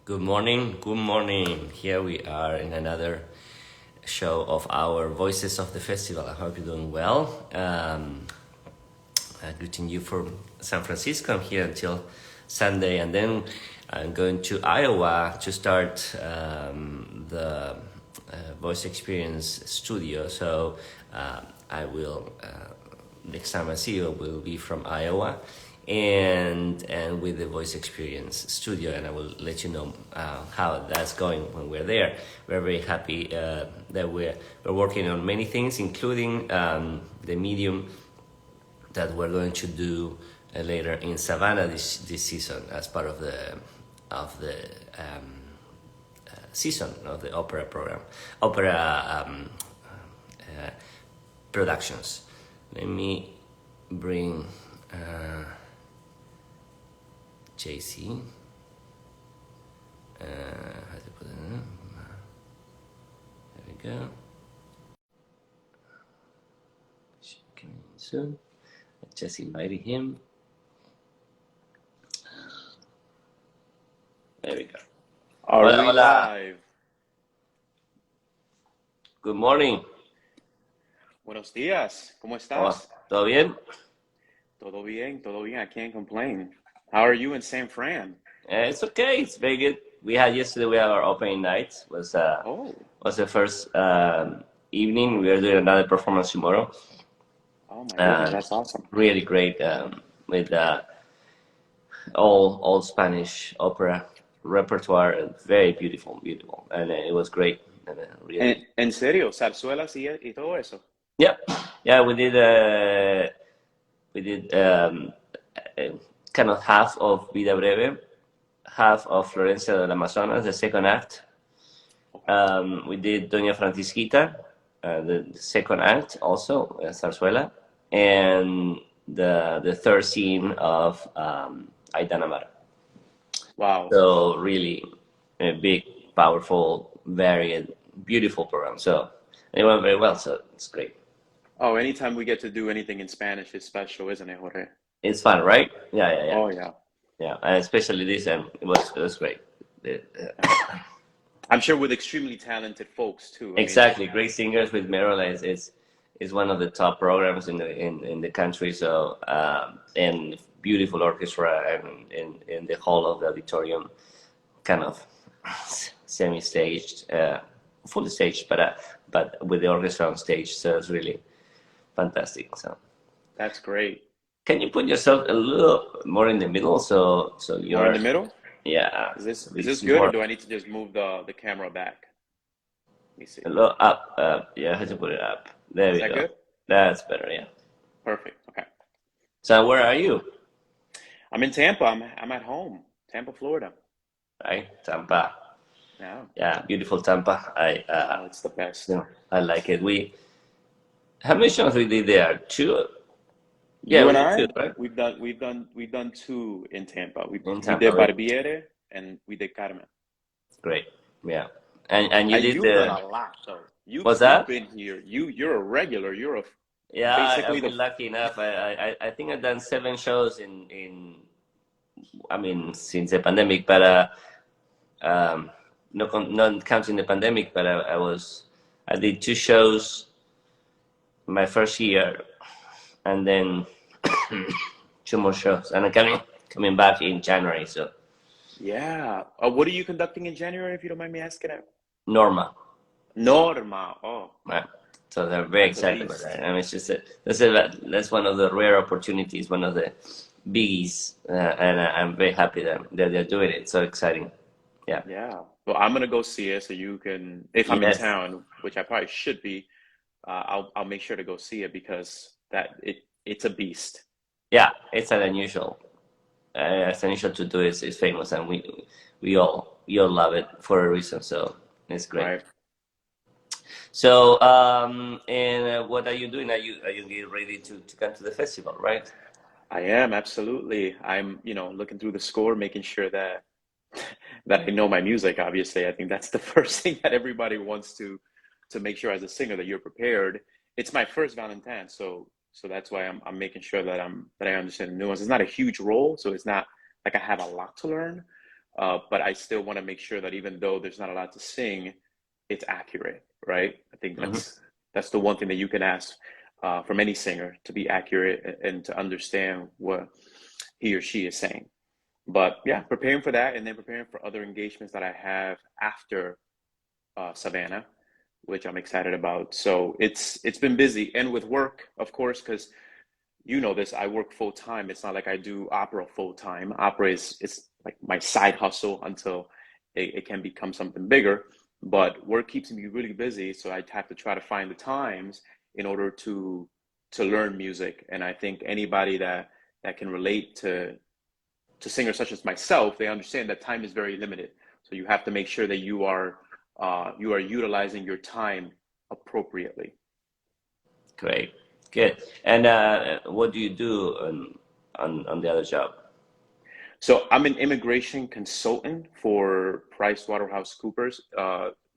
Good morning. Good morning. Here we are in another show of our Voices of the Festival. I hope you're doing well. Greeting you from San Francisco. I'm here until Sunday, and then I'm going to Iowa to start the Voice Experience Studio. So I will, next time I see you, will be from Iowa. And with the Voice Experience Studio, and I will let you know how that's going when we're there. We're very happy that we're working on many things, including the medium that we're going to do later in Savannah this season as part of the season of the opera program, opera productions. Let me bring. JC. How to put it in? There we go. Coming in soon. I just invited him. There we go. Are Hola, we hola. live? Good morning. Buenos días. ¿Cómo Oh, estás? ¿todo bien? Todo bien, todo bien. I can't complain. How are you in San Fran? It's okay. It's very good. We had our opening night. Was the first evening. We are doing another performance tomorrow. Oh my goodness, that's awesome. Really great with all Spanish opera repertoire. Very beautiful, and it was great. And, really. ¿En serio? ¿Zarzuelas y todo eso? Yeah. We did kind of half of Vida Breve, half of Florencia del Amazonas, the second act. We did Doña Francisquita, the second act, also Zarzuela, and the third scene of Aitana Mara. Wow. So really a big, powerful, varied, beautiful program. So it went very well. So it's great. Oh, anytime we get to do anything in Spanish is special, isn't it, Jorge? It's fun, right? Yeah. Oh yeah. Yeah, and especially this, and it was great. I'm sure with extremely talented folks too. Exactly, great singers with Merola is one of the top programs in the country. So and beautiful orchestra, and in the hall of the auditorium, kind of semi-staged, fully staged, but with the orchestra on stage. So it's really fantastic. So That's great. can you put yourself a little more in the middle? So More in the middle? Yeah. Is this good, or do I need to just move the camera back? Let me see. A little up. Yeah, I had to put it up. There we Is that go. good? That's better. Yeah. Perfect. Okay. So where are you? I'm in Tampa. I'm at home. Tampa, Florida. Right, Tampa. Yeah. Yeah, beautiful Tampa. Oh, it's the best. I like it. How many shows we did there? Two. Yeah, You we and did two, I, right? we've done two in Tampa. We In we Tampa, did right? Barbiere and we did Carmen. Great. Yeah, and you did You've done a lot though. What's You've that? been here. You're a regular. Yeah, Basically I've been lucky enough. I think I've done 7 shows I mean, since the pandemic, but not counting the pandemic, but I did 2 shows my first year, and then 2 more shows, and I'm coming back in January. So yeah. What are you conducting in January, if you don't mind me asking? Norma, Norma. Oh, right? So they're very that's a excited about beast. that. I mean, it's just that's one of the rare opportunities, one of the biggies, and I'm very happy that they're doing it. So exciting. Yeah. Yeah. Well, I'm gonna go see it so you can, if I'm in Yes. town, which I probably should be, I'll make sure to go see it because it's a beast. Yeah. It's an unusual. It's unusual to do it. It's famous, and we all love it for a reason. So it's great. Right. So and what are you doing? Are you getting ready to come to the festival, right? I am absolutely. I'm, looking through the score, making sure that that I know my music. Obviously, I think that's the first thing that everybody wants to make sure as a singer that you're prepared. It's my first Valentine, so that's why I'm making sure that I understand the nuance. It's not a huge role, so it's not like I have a lot to learn, but I still want to make sure that even though there's not a lot to sing, it's accurate, right? I think Hmm. that's the one thing that you can ask from any singer, to be accurate and to understand what he or she is saying. But yeah, preparing for that and then preparing for other engagements that I have after Savannah, which I'm excited about. So it's been busy, and with work, of course, because you know this, I work full time. It's not like I do opera full time. Opera is it's like my side hustle until it can become something bigger. But work keeps me really busy, so I have to try to find the times in order to learn music. And I think anybody that can relate to singers such as myself, they understand that time is very limited. So you have to make sure that you are utilizing your time appropriately. Great, good. And what do you do on the other job? So I'm an immigration consultant for PricewaterhouseCoopers.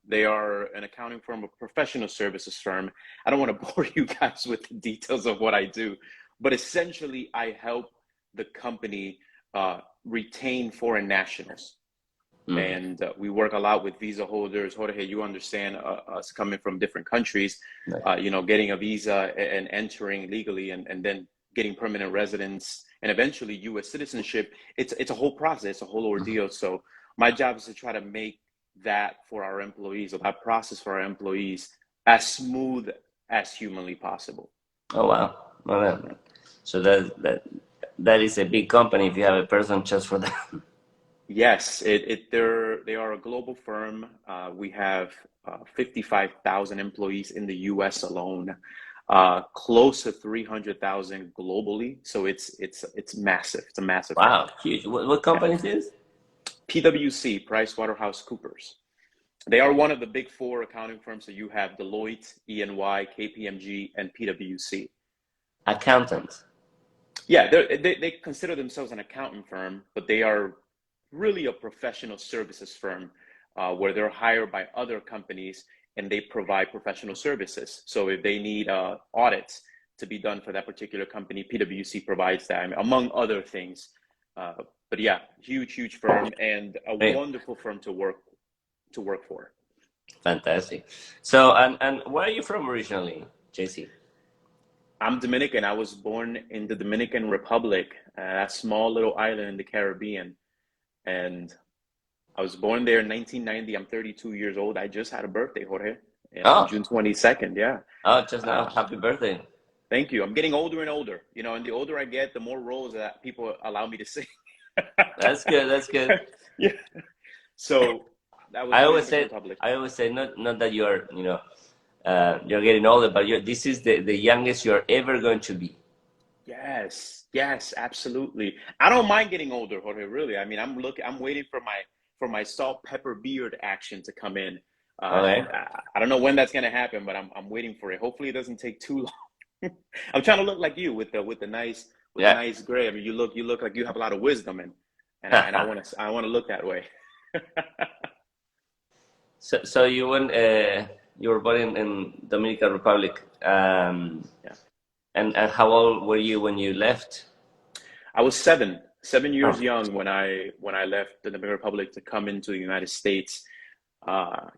They are an accounting firm, a professional services firm. I don't want to bore you guys with the details of what I do, but essentially I help the company retain foreign nationals. Mm. And we work a lot with visa holders. Jorge, you understand us coming from different countries, Nice. getting a visa and entering legally, and then getting permanent residence and eventually U.S. citizenship. It's a whole process, a whole Mhm. ordeal. So my job is to try to make that for our employees, or that process for our employees, as smooth as humanly possible. Oh wow. Well, so that is a big company if you have a person just for that. Yes, they are a global firm. We have 55,000 employees in the U.S. alone, close to 300,000 globally. So it's massive. It's a massive firm. Wow, huge. What Yeah. company is this? PwC, PricewaterhouseCoopers. They are one of the big four accounting firms. So you have Deloitte, EY, KPMG, and PwC. Accountant. Yeah, they consider themselves an accounting firm, but they are really a professional services firm where they're hired by other companies and they provide professional services. So if they need audits to be done for that particular company, PwC provides that, I mean, among other things. Uh, but yeah, huge firm and a Great. wonderful firm to work for. Fantastic. So, and where are you from originally, JC? I'm Dominican. I was born in the Dominican Republic, a small little island in the Caribbean. And I was born there in 1990. I'm 32 years old. I just had a birthday, Jorge, on Oh, June 22nd. Yeah. oh, just now. Uh, Happy birthday. Thank you. I'm getting older and older, and the older I get, the more roles that people allow me to sing. That's good. That's good. Yeah. So I was I born in always Dominican say, Republic. I always say, not that you're, you're getting older, but this is the youngest you're ever going to be. Yes, absolutely. I don't mind getting older, Jorge, really. I mean, I'm waiting for my salt pepper beard action to come in. Okay. I don't know when that's gonna happen, but I'm waiting for it. Hopefully it doesn't take too long. I'm trying to look like you with the Yeah. nice gray. I mean, you look like you have a lot of wisdom, and I want to look that way. So you were born in Dominican Republic. Yeah. And how old were you when you left? I was seven Oh, years young when I left the Dominican Republic to come into the United States.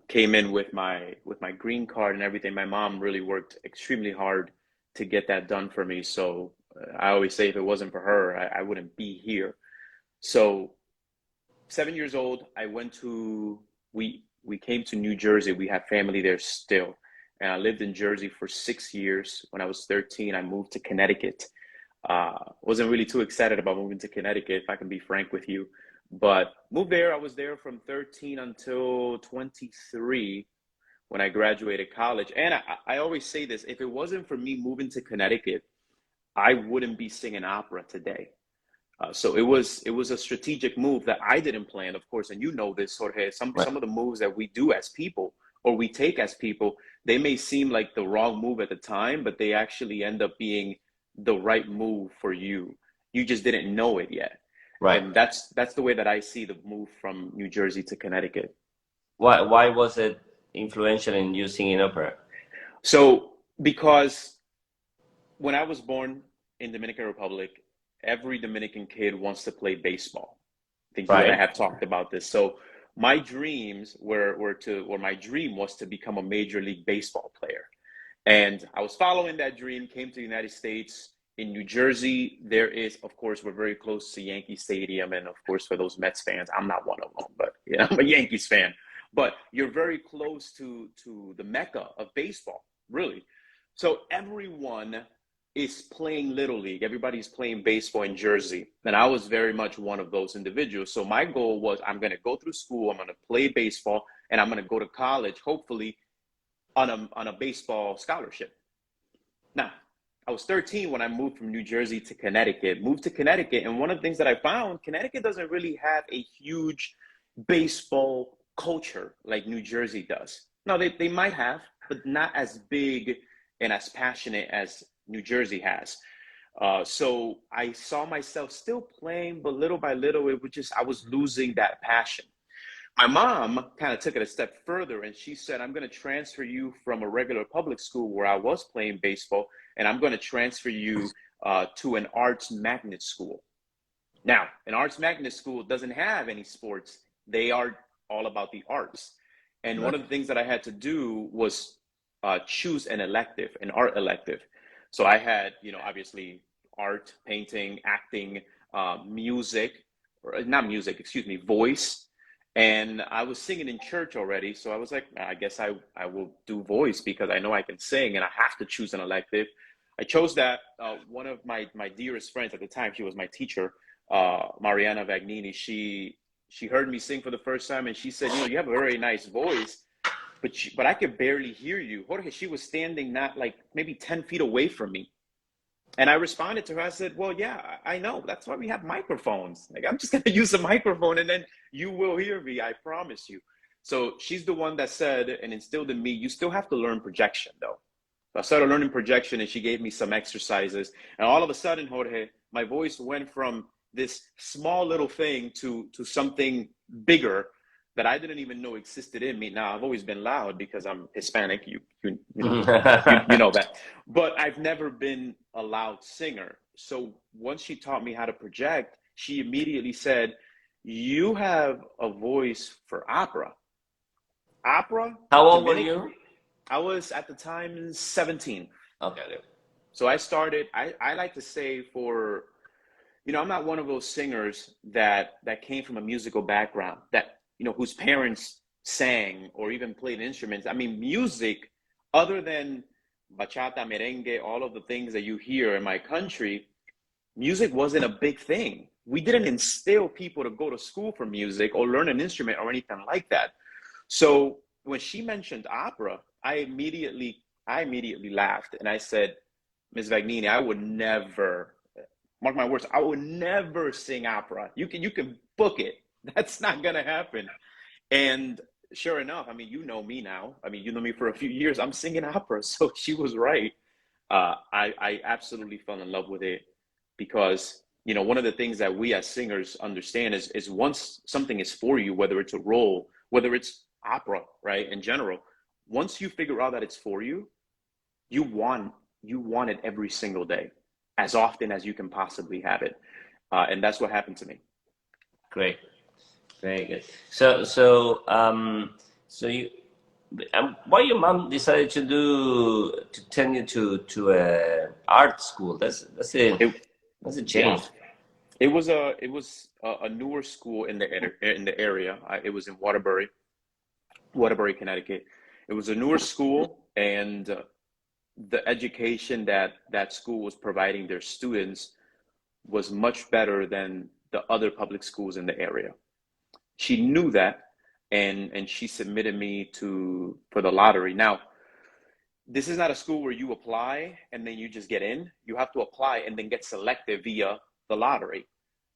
Came in with my green card and everything. My mom really worked extremely hard to get that done for me. So I always say if it wasn't for her, I wouldn't be here. So 7 years old, I went to we came to New Jersey. We have family there still, and I lived in Jersey for 6 years. When I was 13, I moved to Connecticut. Wasn't really too excited about moving to Connecticut, if I can be frank with you. But moved there. I was there from 13 until 23 when I graduated college. And I always say this, if it wasn't for me moving to Connecticut, I wouldn't be singing opera today. So it was a strategic move that I didn't plan, of course, and you know this, Jorge. right, Some of the moves that we do as people or we take as people, they may seem like the wrong move at the time, but they actually end up being the right move for you. You just didn't know it yet, right. and that's the way that I see the move from New Jersey to Connecticut. Why was it influential in you singing opera? So because when I was born in Dominican Republic, every Dominican kid wants to play baseball. think you and I Right. have talked about this. So my dreams or my dream was to become a Major League Baseball player. And I was following that dream, came to the United States. In New Jersey, there is, of course, we're very close to Yankee Stadium. And of course, for those Mets fans, I'm not one of them, but yeah, I'm a Yankees fan. But you're very close to the mecca of baseball, really. So everyone is playing Little League. Everybody's playing baseball in Jersey. And I was very much one of those individuals. So my goal was I'm going to go through school, I'm going to play baseball, and I'm going to go to college, hopefully on a baseball scholarship. Now, I was 13 when I moved from New Jersey to Connecticut, moved to Connecticut. And one of the things that I found, Connecticut doesn't really have a huge baseball culture like New Jersey does. No, they might have, but not as big and as passionate as New Jersey has. So I saw myself still playing, but little by little, it was just, I was losing that passion. My mom kind of took it a step further and she said, I'm going to transfer you from a regular public school where I was playing baseball, and I'm going to transfer you to an arts magnet school. Now, an arts magnet school doesn't have any sports. They are all about the arts. And one Right. of the things that I had to do was choose an elective, an art elective. So I had, obviously art, painting, acting, music, or not music, excuse me, voice. And I was singing in church already. So I was like, I guess I will do voice because I know I can sing and I have to choose an elective. I chose that. One of my dearest friends at the time, she was my teacher, Mariana Vagnini. She heard me sing for the first time and she said, you have a very nice voice, but I could barely hear you. Jorge, she was standing not like maybe 10 feet away from me. And I responded to her. I said, well, yeah, I know. That's why we have microphones. Like, I'm just going to use a microphone and then you will hear me. I promise you. So she's the one that said and instilled in me, you still have to learn projection, though. So I started learning projection and she gave me some exercises. And all of a sudden, Jorge, my voice went from this small little thing to something bigger that I didn't even know existed in me. Now, I've always been loud because I'm Hispanic. You know that. But I've never been a loud singer. So once she taught me how to project, she immediately said, you have a voice for opera. Opera, How old were Dominican. you? I was at the time 17. Okay. Okay. So I like to say I'm not one of those singers that came from a musical background that, whose parents sang or even played instruments. I mean, music, other than bachata, merengue, all of the things that you hear in my country, music wasn't a big thing. We didn't instill people to go to school for music or learn an instrument or anything like that. So when she mentioned opera, I immediately laughed and I said, Ms. Vagnini, I would never, mark my words, I would never sing opera. You can book it. That's not gonna happen. And sure enough, I mean, you know me now. I mean, you know me for a few years. I'm singing opera, so she was right. I absolutely fell in love with it because one of the things that we as singers understand is once something is for you, whether it's a role, whether it's opera, right, in general, once you figure out that it's for you, you want it every single day, as often as you can possibly have it, and that's what happened to me. Great. Very good. So you, why your mom decided to send you to a art school? It, That's a yeah, change. it was a newer school in the area. It was in Waterbury, Connecticut. It was a newer school, and the education that school was providing their students was much better than the other public schools in the area. She knew that, and she submitted me to for the lottery. Now, this is not a school where you apply and then you just get in. You have to apply and then get selected via the lottery,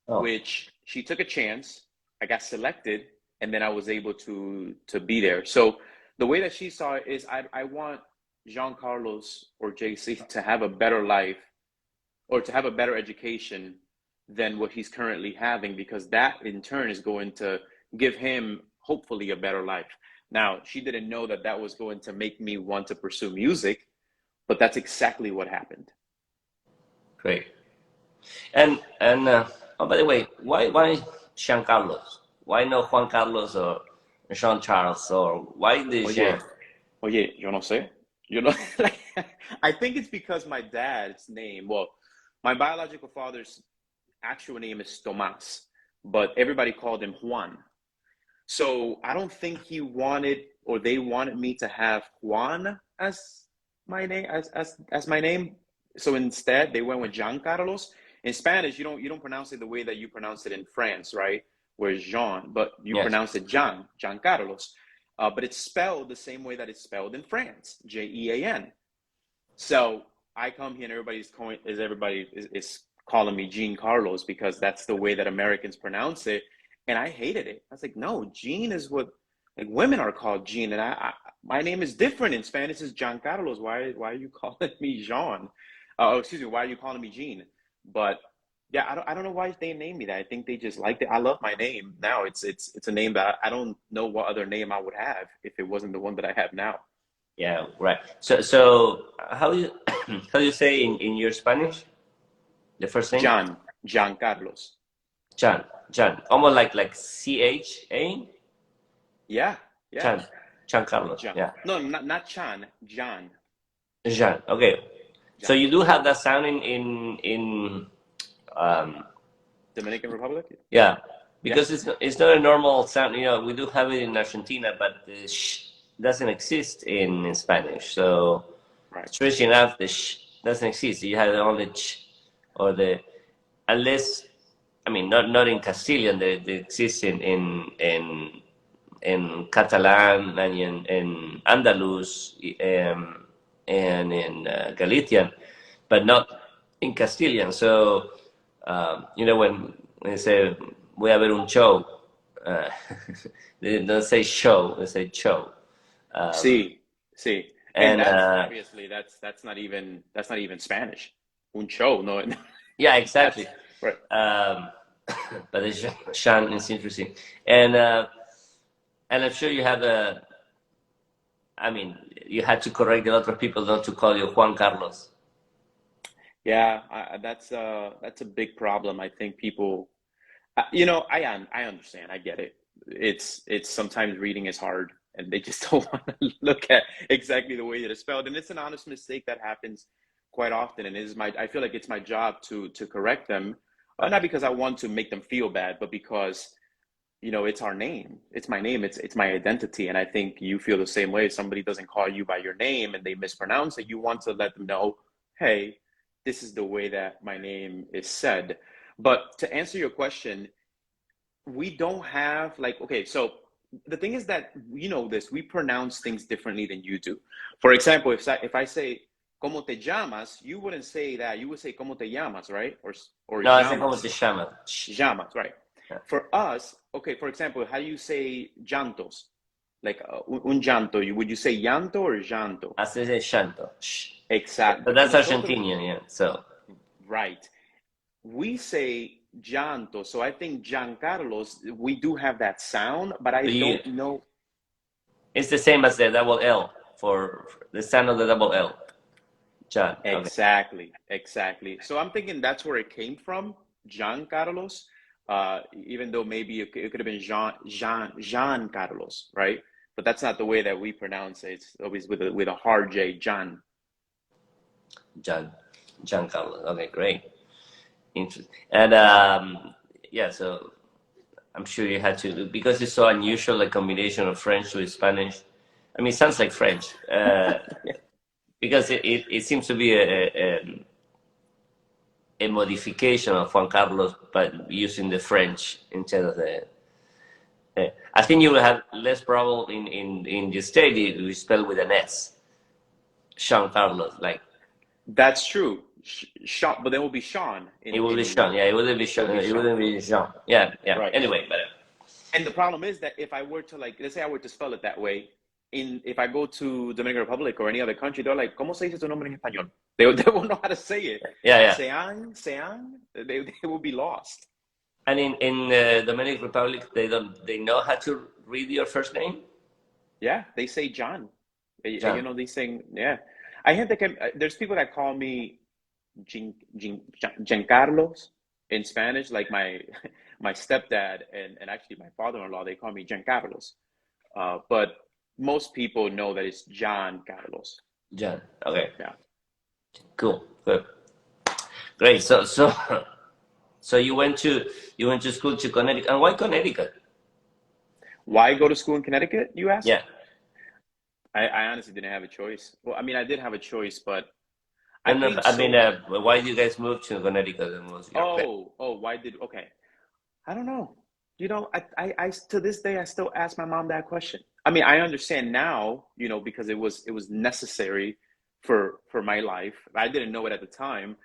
Oh, which she took a chance. I got selected, and then I was able to be there. So the way that she saw it is, I want Jean Carlos or JC to have a better life or to have a better education than what he's currently having, because that in turn is going to give him hopefully a better life. Now, she didn't know that that was going to make me want to pursue music, but that's exactly what happened. great. And oh, by the way, why Jean Carlos? Why not Juan Carlos or Jean Charles? Or why the Jean? Oye, oye, yo no sé. You know, like, I think it's because my dad's name, well, my biological father's actual name is Tomas, but everybody called him Juan. So I don't think he wanted or they wanted me to have Juan as my name as my name. So instead they went with Giancarlos. In Spanish, you don't pronounce it the way that you pronounce it in France, right? Where it's Jean, but you Yes. pronounce it Giancarlos. But it's spelled the same way that it's spelled in France, Jean. So I come here and everybody is calling me Gene Carlos because that's the way that Americans pronounce it, and I hated it. I was like, no, Gene is what like women are called Gene, and I my name is different in Spanish. Is John Carlos. Why are you calling me Jean? Oh, excuse me. Why are you calling me Gene? But yeah, I don't know why they named me that. I think they just liked it. I love my name now. It's a name that I don't know what other name I would have if it wasn't the one that I have now. Yeah, right. So how you how you say in your Spanish the first name? John Carlos. Jan, Jan, almost like CHA. Yeah, yeah. Chan, Chan Carlos. John. Yeah, No, not Chan. John. Jan. Okay, so John. you do have that sound in um Dominican Republic? yeah, Yeah. because it's not a normal sound. You know, we do have it in Argentina, but the sh doesn't exist in Spanish. So Right. strange enough, the sh doesn't exist. You have only ch or the unless I mean not in Castilian. They exist in Catalan and in Andalus and in Galician, but not in Castilian. So, you know, when they say, voy a ver un show, uh, they don't say show, they say show. Um, See, see. And and that's obviously that's not even Spanish. Un show, no. yeah, That's exactly. right. Um, but the Shan is interesting. And I'm sure you have I mean, you had to correct a lot of people not to call you Juan Carlos. Yeah, that's a big problem. I think people, I understand. I get it. It's sometimes reading is hard, and they just don't want to look at exactly the way that it's spelled. And it's an honest mistake that happens quite often. And I feel like it's my job to correct them, not because I want to make them feel bad, but because it's our name. It's my name. It's my identity. And I think you feel the same way. If somebody doesn't call you by your name and they mispronounce it, you want to let them know, hey, this is the way that my name is said. But to answer your question, we don't have like, okay, so the thing is that this, we pronounce things differently than you do. For example, if I say ¿Cómo te llamas? You wouldn't say that. You would say ¿Cómo te llamas, right? Or No, I say como te llamas. llama. Llamas, right. Yeah. For us, okay, for example, how do you say llantos? Like un llanto, would you say llanto or llanto? I say shanto. But Exactly. that's Nosotros, Argentinian, yeah. So right. We say llanto, so I think Giancarlos, we do have that sound, but I you, don't know. it's the same as the double L for the sound of the double L. John. Okay. Exactly, exactly. So I'm thinking that's where it came from, Giancarlos. Even though maybe it could have been Jean Carlos, right? But that's not the way that we pronounce it. It's always with a hard J, John. John. John Carlos. Okay, great. Interesting. And yeah, so I'm sure you had to because it's so unusual, the combination of French with Spanish. I mean, it sounds like French. Because it seems to be a modification of Juan Carlos, but using the French instead of the. I think you will have less problem in the state if you spell with an S. Sean Carlos, like That's true. Sean, but then will be Sean it will be Sean. Yeah, it wouldn't be Sean. It wouldn't be Jean. Yeah, yeah. Right. Anyway, but. And the problem is that if I were to let's say I were to spell it that way, if I go to Dominican Republic or any other country, they're like, ¿Cómo se dice tu nombre en español? They won't know how to say it. Yeah, yeah. Sean, they will be lost. And in Dominican Republic, they know how to read your first name. Yeah, they say John. John. They saying, yeah. I have there's people that call me Giancarlos in Spanish, like my stepdad and actually my father-in-law, they call me Giancarlos. But most people know that it's John Carlos. John. Okay. Yeah. Cool. Good. Great. So you went to school to Connecticut. And why Connecticut? Why go to school in Connecticut, you ask? Yeah. I honestly didn't have a choice. Well, I mean, I did have a choice, but I No, no. paid I mean, so. why did you guys move to Connecticut? And was your plan? Why did, okay. I don't know. To this day, I still ask my mom that question. I mean, I understand now, because it was necessary for my life. I didn't know it at the time.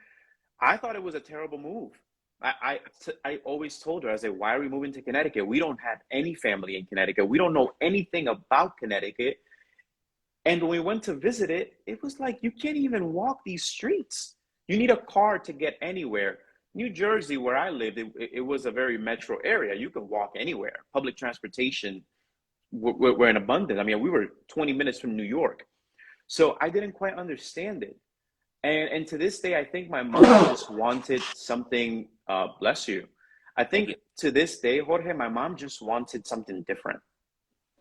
I thought it was a terrible move. I always told her, I said, why are we moving to Connecticut? We don't have any family in Connecticut. We don't know anything about Connecticut. And when we went to visit it, it was like, you can't even walk these streets. You need a car to get anywhere. New Jersey, where I lived, it was a very metro area. You can walk anywhere. Public transportation were in abundance. I mean, we were 20 minutes from New York. So I didn't quite understand it. And to this day, I think my mom just wanted something, bless you. I Thank think you. to this day, Jorge, my mom just wanted something different.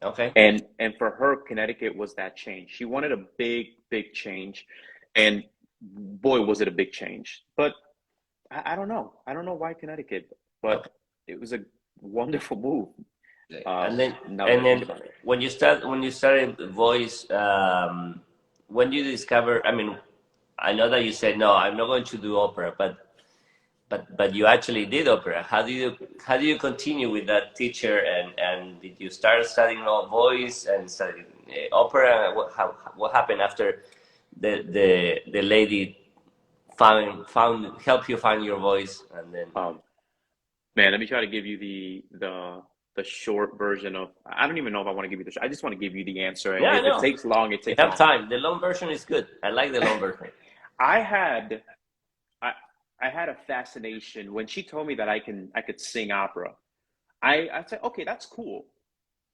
Okay. And for her, Connecticut was that change. She wanted a big, big change. And boy, was it a big change. But I don't know. I don't know why Connecticut, Okay. but it was a wonderful move. Okay. And then Now that and I think then about it. when you started voice, when you discover, I mean, I know that you said no, I'm not going to do opera, but you actually did opera. How do you continue with that teacher, and did you start studying all voice and studying opera? What happened after the lady found help you find your voice, and then Um, Man, let me try to give you the short version of. I don't even know if I want to give you the. I just want to give you the answer, and yeah, I if it know takes long, it we takes have long. time. The long version is good. I like the long version. I had I I had a fascination when she told me that I could sing opera. I said, okay, that's cool,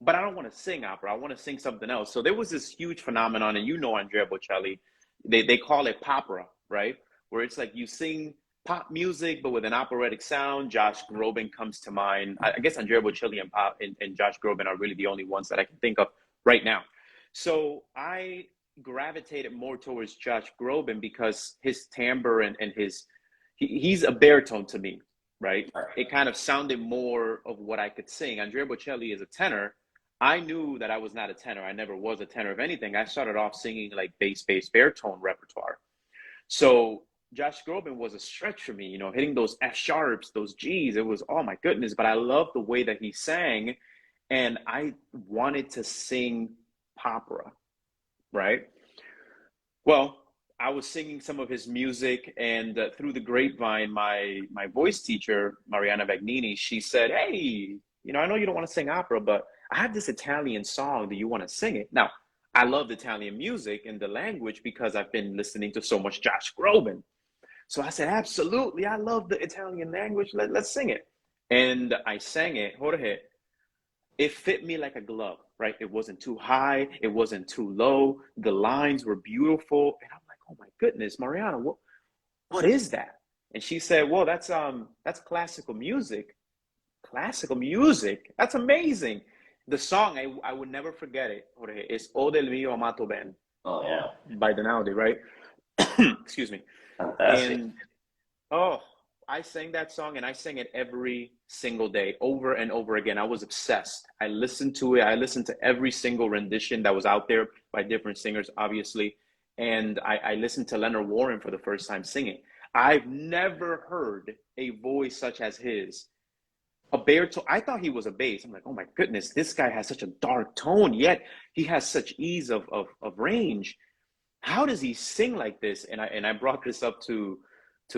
but I don't want to sing opera. I want to sing something else. So there was this huge phenomenon, and Andrea Bocelli, they call it popera, right? Where it's like you sing pop music, but with an operatic sound. Josh Groban comes to mind. I guess Andrea Bocelli and Josh Groban are really the only ones that I can think of right now. So I gravitated more towards Josh Groban because his timbre and he's a baritone to me, right? It kind of sounded more of what I could sing. Andrea Bocelli is a tenor. I knew that I was not a tenor. I never was a tenor. If anything, I started off singing like bass, baritone repertoire. So Josh Groban was a stretch for me, hitting those F sharps, those G's. It was, oh my goodness. But I loved the way that he sang. And I wanted to sing opera, right? Well, I was singing some of his music, and through the grapevine, my voice teacher, Mariana Vagnini, she said, "Hey, I know you don't want to sing opera, but I have this Italian song. Do you want to sing it?" Now, I love Italian music and the language because I've been listening to so much Josh Groban. So I said, "Absolutely, I love the Italian language. Let's sing it." And I sang it, Jorge. It fit me like a glove, right? It wasn't too high, it wasn't too low. The lines were beautiful, and I'm like, "Oh my goodness, Mariana, what is that?" And she said, "Well, that's classical music." Classical music? That's amazing. The song, I would never forget it, Jorge. It's O del mio amato ben Oh yeah, by Denaldi, right? Excuse me. fantastic. And oh, I sang that song and I sang it every single day, over and over again. I was obsessed. I listened to it. I listened to every single rendition that was out there by different singers, obviously. And I listened to Leonard Warren for the first time singing. I've never heard a voice such as his. A baritone. I thought he was a bass. I'm like, oh my goodness, this guy has such a dark tone, yet he has such ease of range. How does he sing like this? And I brought this up to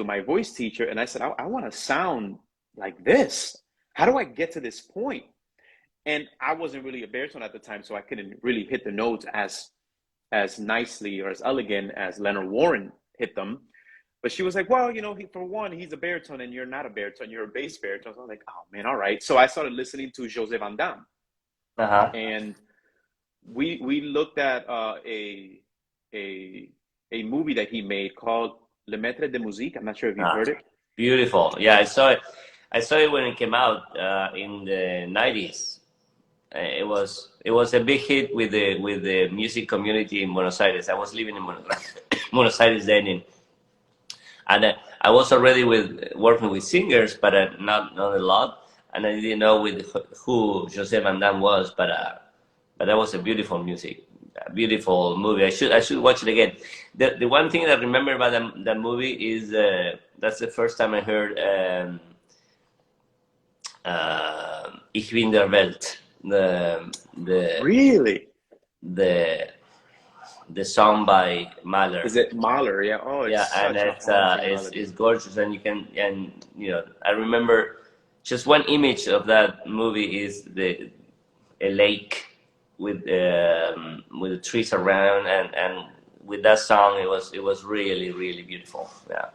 my voice teacher, and I said, I want to sound like this. How do I get to this point? And I wasn't really a baritone at the time, so I couldn't really hit the notes as nicely or as elegant as Leonard Warren hit them. But she was like, well, for one, he's a baritone, and you're not a baritone, you're a bass baritone. So I was like, oh man, all right. So I started listening to Jose Van Damme, Uh-huh. and we looked at a movie that he made called Le Maître de Musique. I'm not sure if you've Ah, heard it. beautiful. Yeah, I saw it. I saw it when it came out in the 90s. It was a big hit with the music community in Buenos Aires. I was living in Buenos Aires then, and I was already with working with singers, but not a lot. And I didn't know who Jose Van Damme was, but that was a beautiful music, a beautiful movie. I should watch it again. The one thing that I remember about that movie is that's the first time I heard Ich bin der Welt, the Really? the the song by Mahler. Is it Mahler? Yeah. Oh, it's Yeah, and such a haunting melody. it's gorgeous, and you can, and you know, I remember just one image of that movie is the a lake with the trees around, and with that song, it was really really beautiful. Yeah.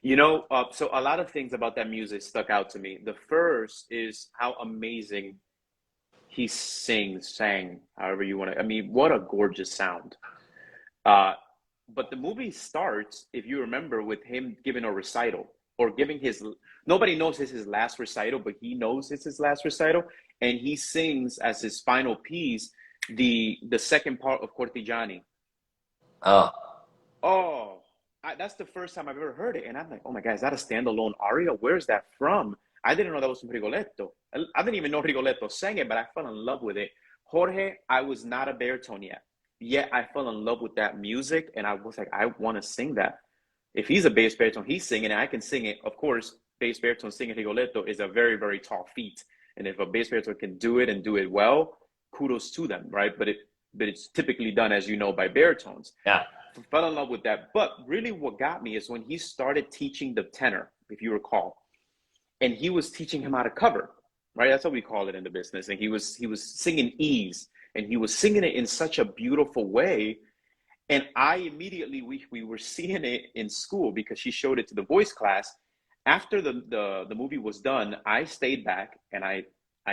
You know, so a lot of things about that music stuck out to me. The first is how amazing he sang, however you want to. I mean, what a gorgeous sound. Uh, but the movie starts, if you remember, with him giving a recital or giving his. Nobody knows it's his last recital, but he knows it's his last recital, and he sings as his final piece the second part of Cortigiani. Oh, Oh, that's the first time I've ever heard it, and I'm like, oh my God, is that a standalone aria? Where's that from? I didn't know that was from Rigoletto. I didn't even know Rigoletto sang it, but I fell in love with it. Jorge, I was not a baritone yet I fell in love with that music, and I was like, I want to sing that. If he's a bass baritone, he's singing it. I can sing it. Of course, bass baritone singing Rigoletto is a very, very tall feat, and if a bass baritone can do it and do it well, kudos to them, right? But it's typically done, as you know, by baritones. yeah. Fell in love with that. But really, what got me is when he started teaching the tenor, if you recall, and he was teaching him how to cover, right? That's what we call it in the business. And he was singing E's, and he was singing it in such a beautiful way. And I immediately we were seeing it in school because she showed it to the voice class. After the movie was done, I stayed back and I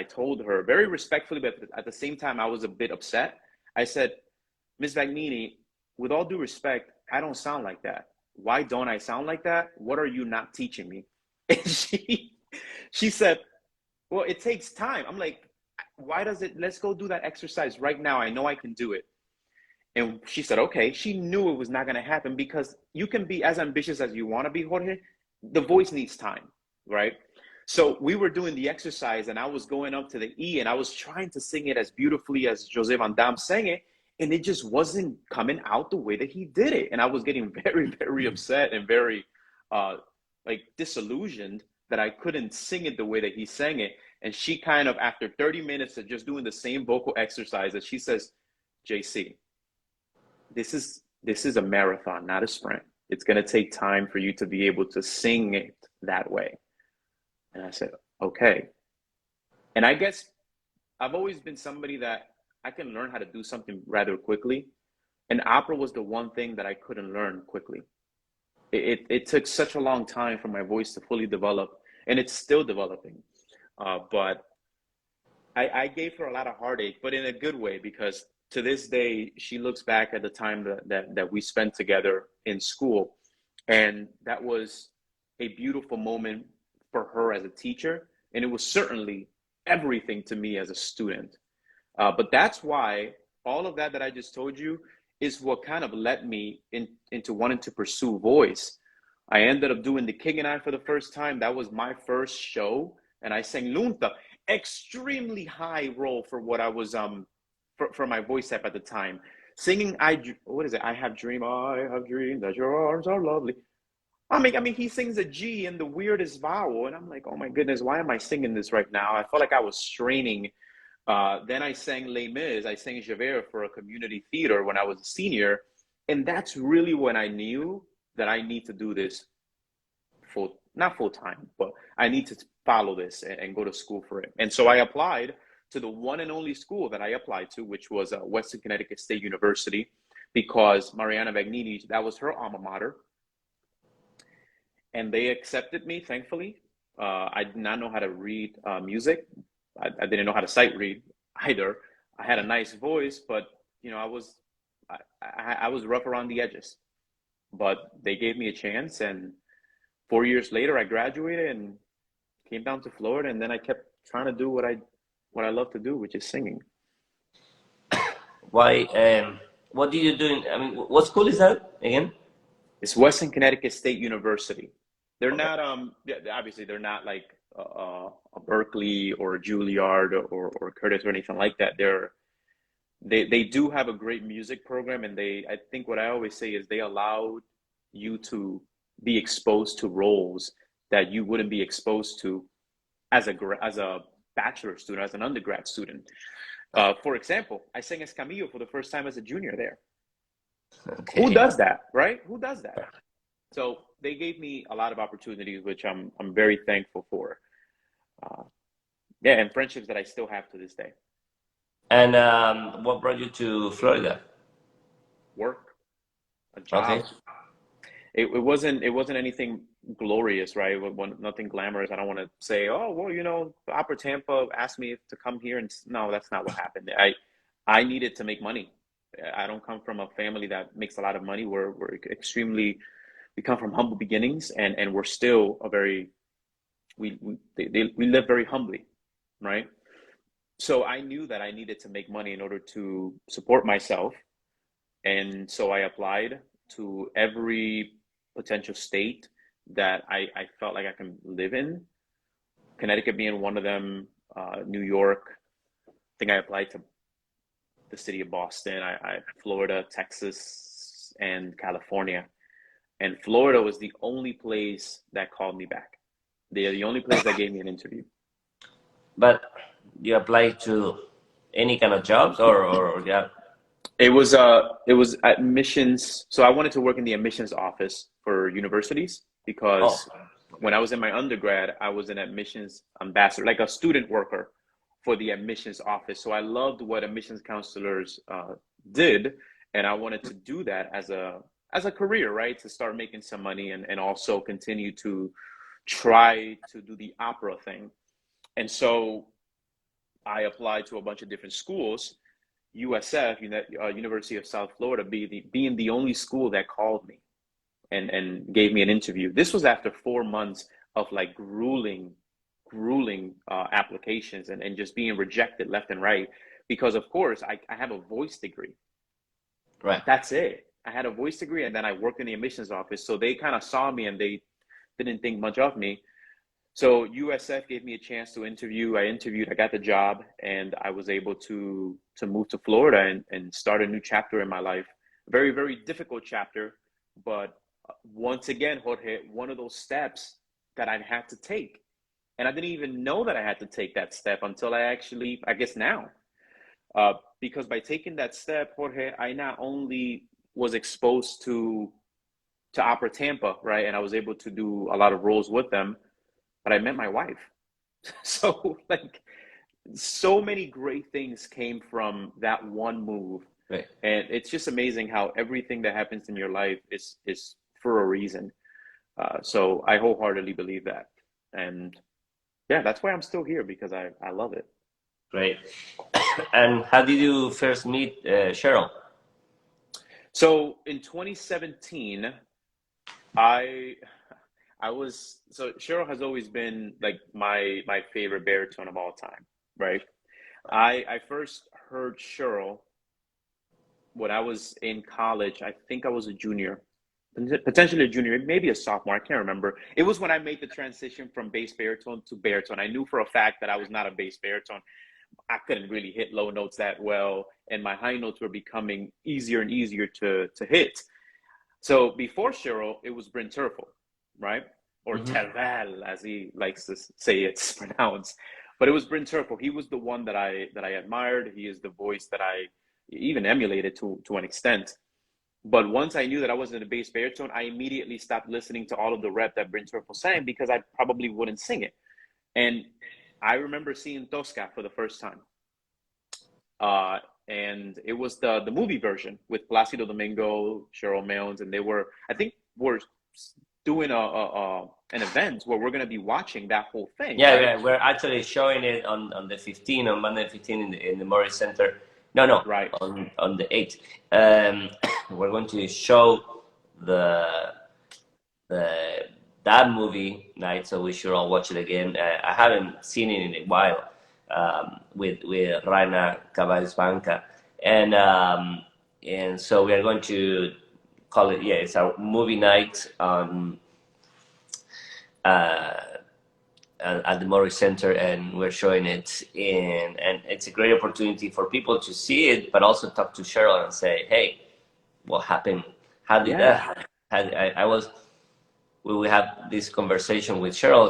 told her very respectfully, but at the same time I was a bit upset. I said, Miss Vagnini, with all due respect, I don't sound like that. Why don't I sound like that? What are you not teaching me? And she said, well, it takes time. I'm like, why does it? Let's go do that exercise right now. I know I can do it. And she said, okay. She knew it was not going to happen because you can be as ambitious as you want to be, Jorge. The voice needs time, right? So we were doing the exercise and I was going up to the E and I was trying to sing it as beautifully as Jose Van Damme sang it. And it just wasn't coming out the way that he did it. And I was getting very, very upset and very like disillusioned that I couldn't sing it the way that he sang it. And she kind of, after 30 minutes of just doing the same vocal exercise, that she says, JC, this is a marathon, not a sprint. It's going to take time for you to be able to sing it that way. And I said, okay. And I guess I've always been somebody that I can learn how to do something rather quickly. And opera was the one thing that I couldn't learn quickly. It took such a long time for my voice to fully develop, and it's still developing. But I gave her a lot of heartache, but in a good way, because to this day, she looks back at the time that we spent together in school. And that was a beautiful moment for her as a teacher. And it was certainly everything to me as a student. But that's why all of that I just told you is what kind of led me into wanting to pursue voice. I ended up doing The King and I for the first time. That was my first show. And I sang Lunta, extremely high role for what I was, for my voice type at the time. Singing, what is it? I have dreamed that your arms are lovely. I mean, he sings a G in the weirdest vowel. And I'm like, oh my goodness, why am I singing this right now? I felt like I was straining. Then I sang Les Mis. I sang Javert for a community theater when I was a senior. And that's really when I knew that I need to do this not full time, but I need to follow this and go to school for it. And so I applied to the one and only school that I applied to, which was Western Connecticut State University, because Mariana Vagnini, that was her alma mater. And they accepted me, thankfully. I did not know how to read music. I didn't know how to sight read either. I had a nice voice, but I was rough around the edges. But they gave me a chance, and 4 years later, I graduated, and came down to Florida, and then I kept trying to do what I love to do, which is singing. Why? What did you do? I mean, what school is that again? It's Western Connecticut State University. They're Okay. not obviously they're not like a Berkeley or a Juilliard or Curtis or anything like that. They do have a great music program, and I think what I always say is they allow you to be exposed to roles that you wouldn't be exposed to as a bachelor student, as an undergrad student. For example, I sang Escamillo for the first time as a junior there. Who Okay. does that, right? Who does that? So they gave me a lot of opportunities, which I'm very thankful for. Uh, yeah, and friendships that I still have to this day. And what brought you to Florida? Work, a Okay. job. It wasn't anything glorious, right? Nothing glamorous. I don't want to say, oh well, Opera Tampa asked me to come here, and no, that's not what happened. I needed to make money. I don't come from a family that makes a lot of money. We're extremely we come from humble beginnings, and we're still a very we live very humbly, right? So I knew that I needed to make money in order to support myself, and so I applied to every potential state that I felt like I can live in. Connecticut being one of them, New York. I think I applied to the city of Boston, Florida, Texas, and California. And Florida was the only place that called me back. They're the only place that gave me an interview. But you applied to any kind of jobs, or yeah? It was admissions. So I wanted to work in the admissions office for universities Oh, because when okay. I was in my undergrad, I was an admissions ambassador, like a student worker for the admissions office. So I loved what admissions counselors did, and I wanted to do that as a career, right? To start making some money and also continue to try to do the opera thing. And so I applied to a bunch of different schools. USF, University of South Florida, being the only school that called me and gave me an interview. This was after 4 months of like grueling applications and just being rejected left and right. Because of course I have a voice degree. Right. That's it. I had a voice degree, and then I worked in the admissions office. So they kind of saw me and they didn't think much of me. So USF gave me a chance to interview. I interviewed, I got the job, and I was able to move to Florida and start a new chapter in my life. Very, very difficult chapter, but once again, Jorge, one of those steps that I had to take. And I didn't even know that I had to take that step until I guess now. Because by taking that step, Jorge, I not only was exposed to Opera Tampa, right? And I was able to do a lot of roles with them, but I met my wife. So like so many great things came from that one move. Right. And it's just amazing how everything that happens in your life is for a reason. So I wholeheartedly believe that. And yeah, that's why I'm still here because I love it. Great. And how did you first meet Cheryl? So in 2017, I so Cheryl has always been like my favorite baritone of all time, right? I first heard Cheryl when I was in college. I think I was a junior, potentially a junior, maybe a sophomore. I can't remember. It was when I made the transition from bass baritone to baritone. I knew for a fact that I was not a bass baritone. I couldn't really hit low notes that well, and my high notes were becoming easier and easier to hit. So before Cheryl, it was Bryn Terfel, right? Or Hmm. Tervel, as he likes to say it's pronounced. But it was Bryn Terfel. He was the one that I admired. He is the voice that I even emulated to an extent. But once I knew that I wasn't a bass baritone, I immediately stopped listening to all of the rep that Bryn Terfel sang because I probably wouldn't sing it. And I remember seeing Tosca for the first time. Uh, and it was the movie version with Placido Domingo, Cheryl Milnes, and I think we're doing an event where we're gonna be watching that whole thing, Yeah, right? yeah, we're actually showing it on the 15 on Monday 15 in the Morris Center. No, no, Right. on the 8th. We're going to show the the that movie night, so we should all watch it again. I haven't seen it in a while, with Raina Caballesbanca, and so we are going to call it. Yeah, it's our movie night on uh, at the Morris Center, and we're showing it in, and it's a great opportunity for people to see it, but also talk to Cheryl and say, "Hey, what happened? How did that Yeah. happen?" I was we had this conversation with Cheryl.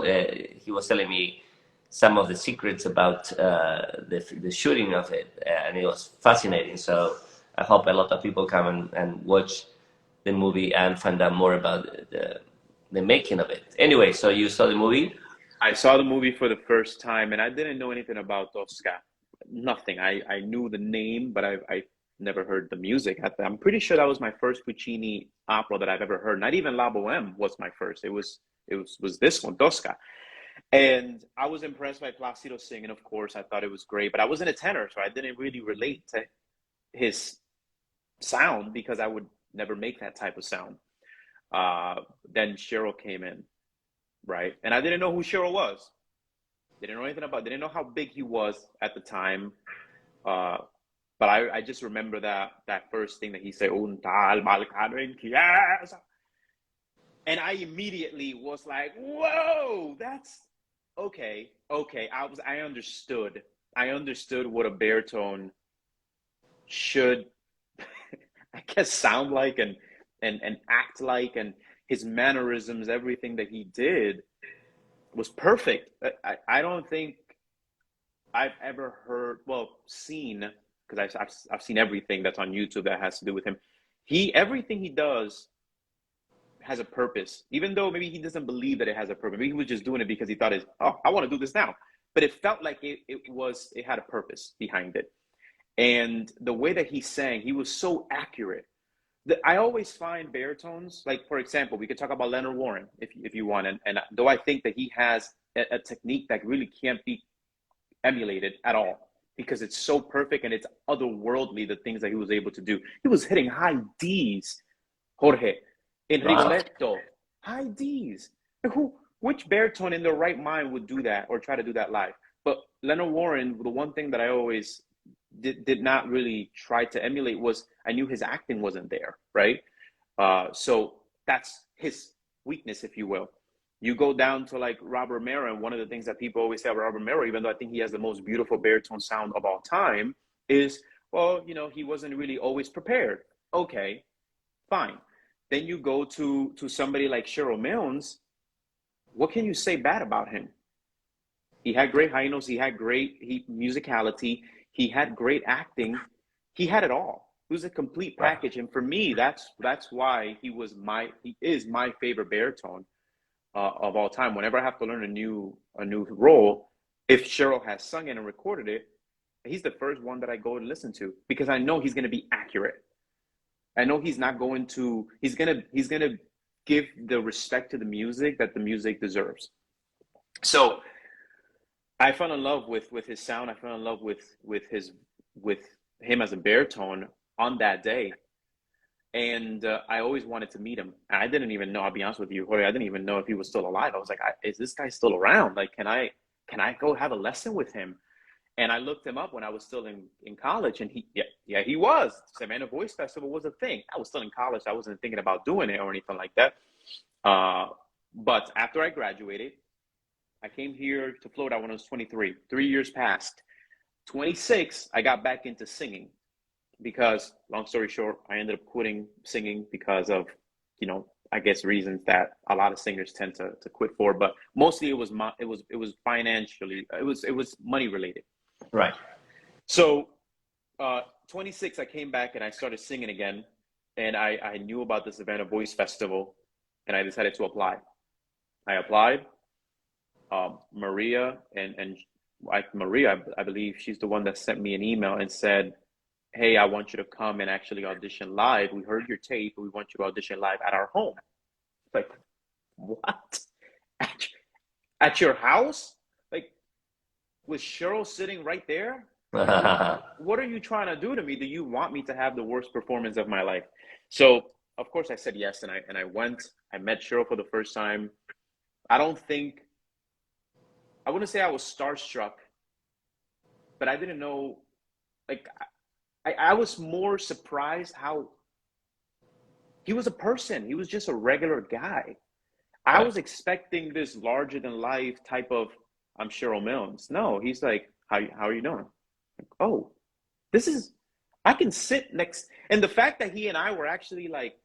He was telling me some of the secrets about the shooting of it, and it was fascinating. So I hope a lot of people come and watch the movie and find out more about the making of it. Anyway, so you saw the movie? I saw the movie for the first time and I didn't know anything about Tosca. Nothing. I knew the name, but I never heard the music. I'm pretty sure that was my first Puccini opera that I've ever heard. Not even La Boheme was my first. It was this one, Tosca. And I was impressed by Placido singing, of course. I thought it was great, but I wasn't a tenor, so I didn't really relate to his sound because I would never make that type of sound. Then Cheryl came in, right? And I didn't know who Cheryl was. Didn't know anything about. Didn't know how big he was at the time. Uh, but I just remember that first thing that he said, "Un tal Balcano en chiesa," and I immediately was like, "Whoa, that's okay, okay." I understood. I understood what a baritone should, I guess, sound like and act like, and his mannerisms, everything that he did was perfect. I don't think I've ever heard, well, seen, because I've seen everything that's on YouTube that has to do with him. Everything he does has a purpose, even though maybe he doesn't believe that it has a purpose. Maybe he was just doing it because he thought, oh, I want to do this now. But it felt like it had a purpose behind it. And the way that he sang, he was so accurate. I always find baritones, like, for example, we could talk about Leonard Warren if you want. And though I think that he has a technique that really can't be emulated at all because it's so perfect and it's otherworldly, the things that he was able to do. He was hitting high D's, Jorge, in Wow. Rigoletto. High D's. Which baritone in their right mind would do that or try to do that live? But Leonard Warren, the one thing that I always did not really try to emulate was I knew his acting wasn't there, right? So that's his weakness, if you will. You go down to like Robert Mera, and one of the things that people always say about Robert Mera, even though I think he has the most beautiful baritone sound of all time, is, well, he wasn't really always prepared. Okay, fine. Then you go to somebody like Cheryl Milnes. What can you say bad about him? He had great high notes. He had great musicality. He had great acting. He had it all. He was a complete Right. package. And for me, that's why he is my favorite baritone of all time. Whenever I have to learn a new role, if Cheryl has sung it and recorded it, he's the first one that I go and listen to because I know he's going to be accurate. I know he's not going to. He's gonna give the respect to the music that the music deserves. So I fell in love with his sound. I fell in love with him as a baritone on that day, and I always wanted to meet him. I didn't even know. I'll be honest with you, Jorge. I didn't even know if he was still alive. I was like, "Is this guy still around? Like, can I go have a lesson with him?" And I looked him up when I was still in college, and he was. Savannah Voice Festival was a thing. I was still in college. I wasn't thinking about doing it or anything like that. Uh, but after I graduated, I came here to Florida when I was 23. 3 years passed. 26, I got back into singing because, long story short, I ended up quitting singing because of, I guess reasons that a lot of singers tend to quit for. But mostly it was financially, it was money related. Right. So 26, I came back and I started singing again, and I knew about the Savannah Voice Festival, and I decided to apply. I applied. Maria and Maria, I believe she's the one that sent me an email and said, "Hey, I want you to come and actually audition live. We heard your tape, but we want you to audition live at our home." Like, what? At, at your house? Like, with Cheryl sitting right there? What are you trying to do to me? Do you want me to have the worst performance of my life? So, of course, I said yes, and I went. I met Cheryl for the first time. I don't think, I wouldn't say I was starstruck, but I didn't know, like, I was more surprised how he was a person. He was just a regular guy. I Right. was expecting this larger than life type of, I'm Cheryl Mills. No, he's like, how are you doing? Like, oh, this is, I can sit next. And the fact that he and I were actually like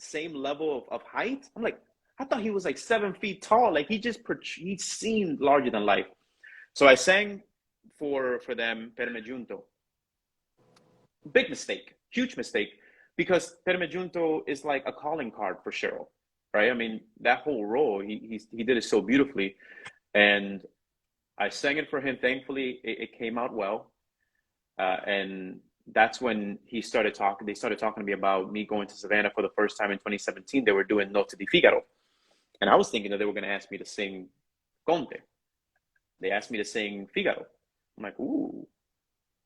same level of height, I'm like, I thought he was like 7 feet tall. Like he seemed larger than life. So I sang for them Perme Junto. Big mistake, huge mistake, because Perme Junto is like a calling card for Cheryl, right? I mean, that whole role, he did it so beautifully. And I sang it for him. Thankfully, it came out well. And that's when they started talking to me about me going to Savannah for the first time in 2017. They were doing Notte di Figaro. And I was thinking that they were going to ask me to sing Conte. They asked me to sing Figaro. I'm like, ooh,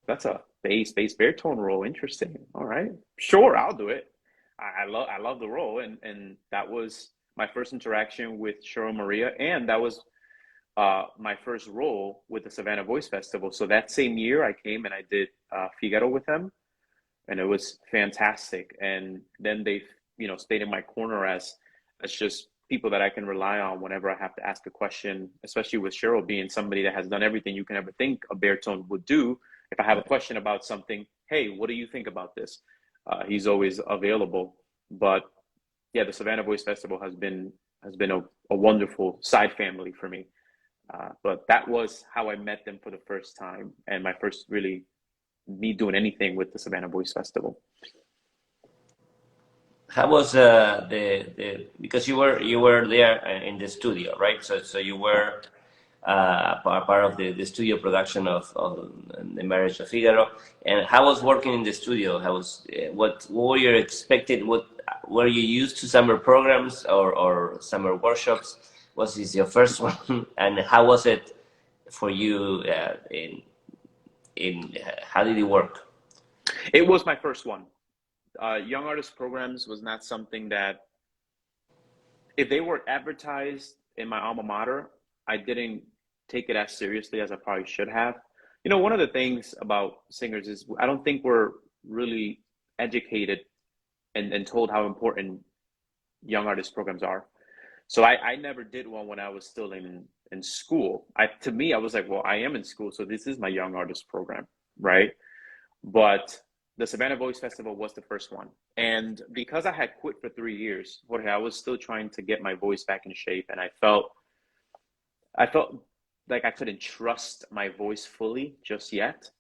that's a bass baritone role. Interesting. All right, sure, I'll do it. I love the role, and that was my first interaction with Cheryl Maria, and that was my first role with the Savannah Voice Festival. So that same year, I came and I did Figaro with them, and it was fantastic. And then they, stayed in my corner as just people that I can rely on whenever I have to ask a question, especially with Cheryl being somebody that has done everything you can ever think a baritone would do. If I have a question about something, hey, what do you think about this? He's always available. But yeah, the Savannah Voice Festival has been a wonderful side family for me. But that was how I met them for the first time, and my first really me doing anything with the Savannah Voice Festival. How was the because you were there in the studio, right? So you were part of the studio production of the Marriage of Figaro. And how was working in the studio? How was what were you expected? What were you used to summer programs or summer workshops? Was this your first one? And how was it for you? In how did it work? It was my first one. Young artist programs was not something that, if they were advertised in my alma mater, I didn't take it as seriously as I probably should have. One of the things about singers is I don't think we're really educated and told how important young artist programs are. So I never did one when I was still in school. To me, I was like, well, I am in school, so this is my young artist program, right? But the Savannah Voice Festival was the first one. And because I had quit for 3 years, Jorge, I was still trying to get my voice back in shape. And I felt like I couldn't trust my voice fully just yet.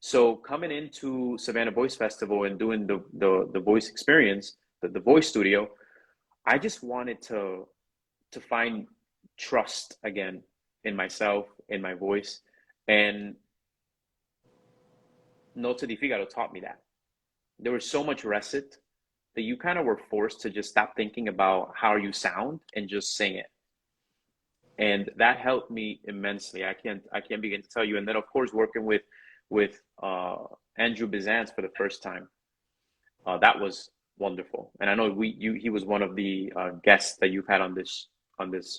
So coming into Savannah Voice Festival and doing the voice experience, the voice studio, I just wanted to find trust again in myself, in my voice. And Notte di Figaro taught me that. There was so much recit that you kind of were forced to just stop thinking about how you sound and just sing it. And that helped me immensely. I can't begin to tell you. And then of course working with Andrew Bizantz for the first time, that was wonderful. And I know he was one of the guests that you've had on this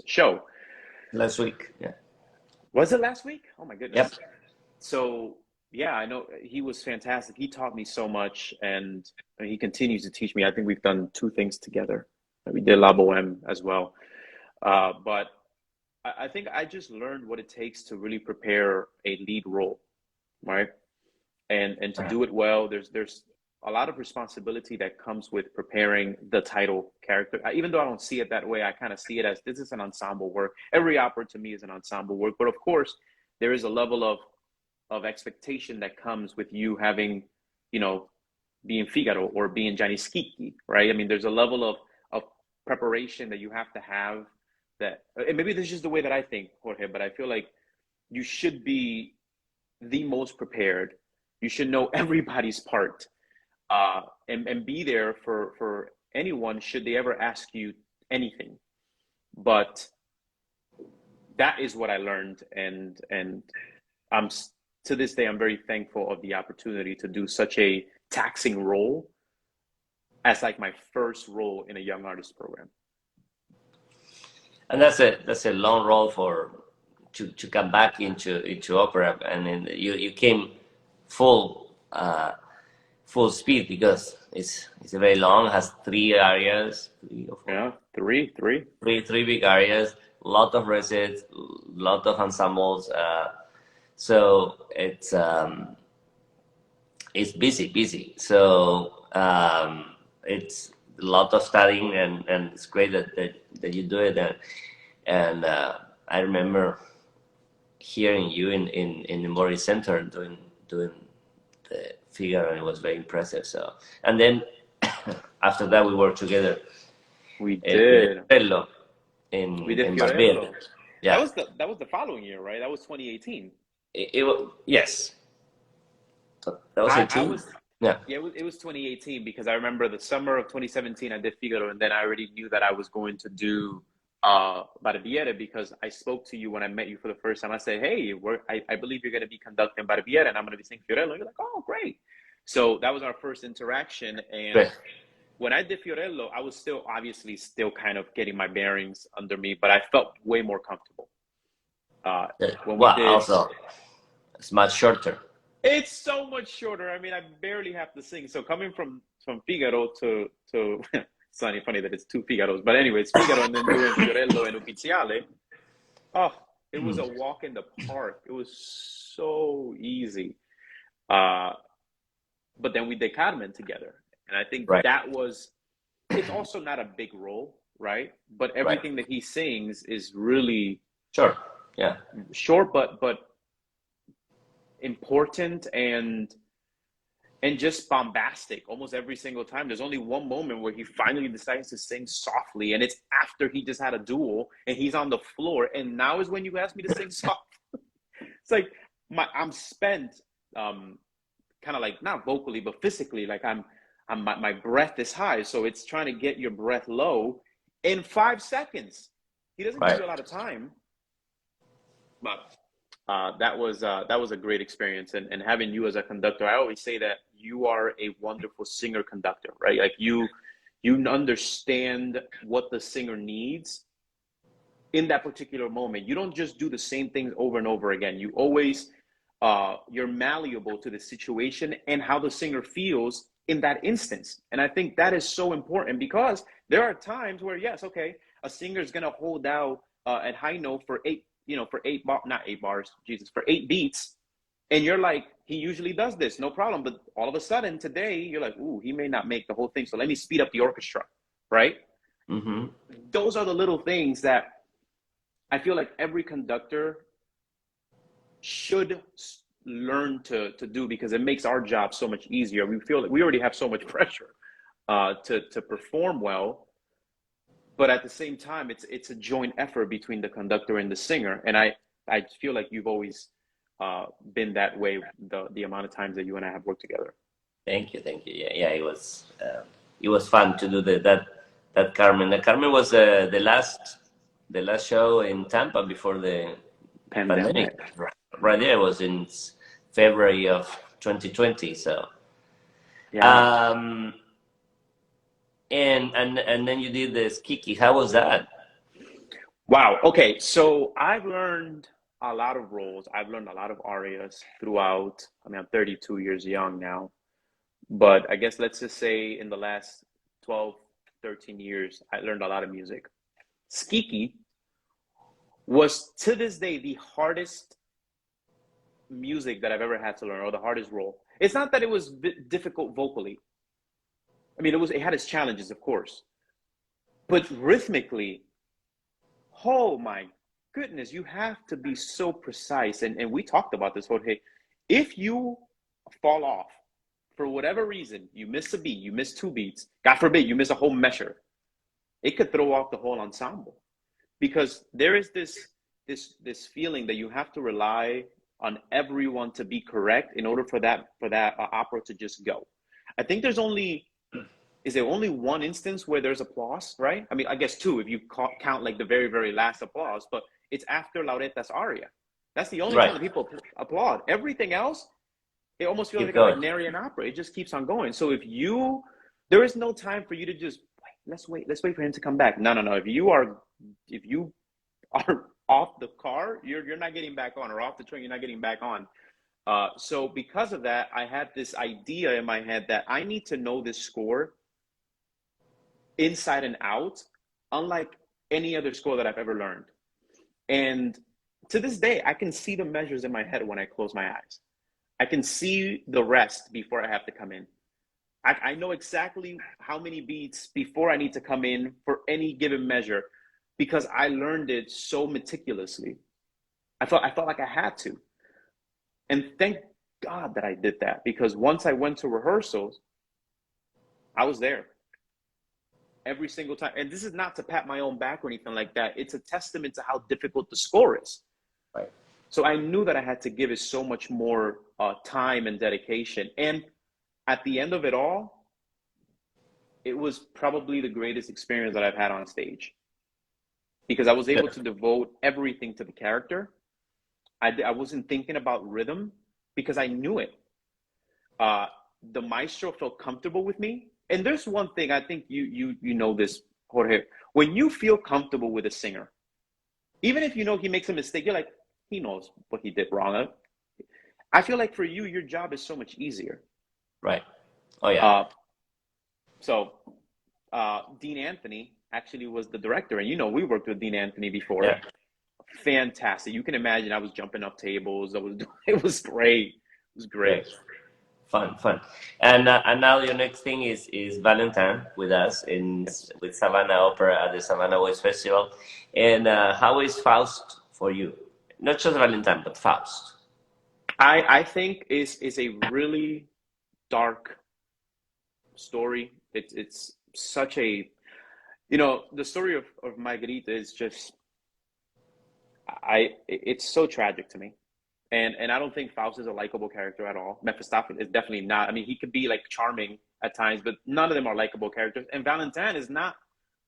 show. Last week, yeah. Was it last week? Oh my Yep. goodness. So yeah, I know he was fantastic. He taught me so much, and he continues to teach me. I think we've done two things together. We did La Boheme as well. But I think I just learned what it takes to really prepare a lead role, right? And to do it well. There's a lot of responsibility that comes with preparing the title character. Even though I don't see it that way, I kind of see it as this is an ensemble work. Every opera to me is an ensemble work, but of course, there is a level of expectation that comes with you having, you know, being Figaro or being Gianni Schicchi, right? I mean, there's a level of preparation that you have to have that, and maybe this is just the way that I think, Jorge, but I feel like you should be the most prepared. You should know everybody's part, and be there for anyone should they ever ask you anything. But that is what I learned, and I'm to this day I'm very thankful of the opportunity to do such a taxing role as like my first role in a young artist program. And that's a long road for to come back into opera, and then you came full full speed because it's very long, has three areas, three or four, Yeah, three. three big areas, lot of recits, lot of ensembles. So it's busy. So it's a lot of studying, and it's great that you do it. And I remember hearing you in the Mori Center doing the figure, and it was very impressive. So, and then after that, we worked together We in did. Fiorello We did in Barbieri. Fiorello. Yeah, That was the following year, right? That was 2018. yes, that was I 18. was Yeah, Yeah, it was 2018 because I remember the summer of 2017 I did Figaro, and then I already knew that I was going to do Barbiere because I spoke to you when I met you for the first time. I said, "Hey, I believe you're going to be conducting Barbiere, and I'm going to be singing Fiorello." And you're like, "Oh, great!" So that was our first interaction, and great. when I did Fiorello, I was still obviously still kind of getting my bearings under me, but I felt way more comfortable. When we Well, did also it's much shorter. It's so much shorter. I mean, I barely have to sing. So coming from Figaro to it's funny that it's two Figaros, but anyway, it's Figaro and then doing Fiorello and Ufficiale. Oh, it was a walk in the park. It was so easy. Uh, but then we did Carmen together, and I think Right, that was. It's also not a big role, right? But right. everything that he sings is really Sure. Yeah. short, but important and just bombastic almost every single time. There's only one moment where he finally decides to sing softly, and it's after he just had a duel and he's on the floor. And now is when you ask me to sing soft. It's like I'm spent, kind of like not vocally but physically. Like my breath is high, so it's trying to get your breath low in 5 seconds. He doesn't give Right. you a lot of time, but that was a great experience, and having you as a conductor. I always say that you are a wonderful singer conductor, right? Like you understand what the singer needs in that particular moment. You don't just do the same things over and over again. You always you're malleable to the situation and how the singer feels in that instance. And I think that is so important because there are times where yes, okay, a singer is gonna hold out at high note for for not 8 bars, Jesus, for 8 beats, and you're like, he usually does this, no problem. But all of a sudden today, you're like, ooh, he may not make the whole thing, so let me speed up the orchestra, right? Mm-hmm. Those are the little things that I feel like every conductor should learn to do because it makes our job so much easier. We feel like we already have so much pressure to perform well, but at the same time, it's a joint effort between the conductor and the singer. And I feel like you've always been that way the amount of times that you and I have worked together. Thank you, thank you. Yeah, it was fun to do that Carmen. The Carmen was the last show in Tampa before the pandemic. Pandemic. Right there was in February of 2020. So Yeah. um, and then you did the Kiki. How was that? Wow. Okay. So I've learned a lot of roles. I've learned a lot of arias throughout. I mean, I'm 32 years young now, but I guess let's just say in the last 12, 13 years, I learned a lot of music. Skiki was to this day the hardest music that I've ever had to learn, or the hardest role. It's not that it was difficult vocally. I mean, it had its challenges, of course, but rhythmically, oh my goodness, you have to be so precise. And we talked about this, Jorge. If you fall off for whatever reason, you miss a beat, you miss 2 beats, God forbid, you miss a whole measure, it could throw off the whole ensemble because there is this feeling that you have to rely on everyone to be correct in order for that opera to just go. I think is there only one instance where there's applause, right? I mean, I guess two if you count like the very, very last applause, but it's after Laureta's aria. That's the only time Right. that people applaud. Everything else, it almost feels Keep like a going. Wagnerian opera. It just keeps on going. So there is no time for you to just let's wait for him to come back. No. If you are off the car, you're not getting back on, or off the train, you're not getting back on. So because of that, I had this idea in my head that I need to know this score inside and out, unlike any other score that I've ever learned. And to this day, I can see the measures in my head when I close my eyes. I can see the rest before I have to come in. I know exactly how many beats before I need to come in for any given measure because I learned it so meticulously. I felt like I had to. And thank God that I did that, because once I went to rehearsals, I was there every single time. And this is not to pat my own back or anything like that. It's a testament to how difficult the score is. Right. So I knew that I had to give it so much more time and dedication. And at the end of it all, it was probably the greatest experience that I've had on stage, because I was able to devote everything to the character. I wasn't thinking about rhythm because I knew it. The maestro felt comfortable with me. And there's one thing, I think you know this, Jorge. When you feel comfortable with a singer, even if you know he makes a mistake, you're like, he knows what he did wrong. I feel like for you, your job is so much easier. Right. Oh yeah. So Dean Anthony actually was the director, and we worked with Dean Anthony before. Yeah. Fantastic. You can imagine I was jumping up tables. It was great. It was great. Fun. And now your next thing is Valentine with us with Savannah Opera at the Savannah Voice Festival. And how is Faust for you? Not just Valentine, but Faust. I think is a really dark story. It's such a, the story of Margarita is just, it's so tragic to me. And I don't think Faust is a likable character at all. Mephistopheles is definitely not. I mean, he could be like charming at times, but none of them are likable characters. And Valentine is not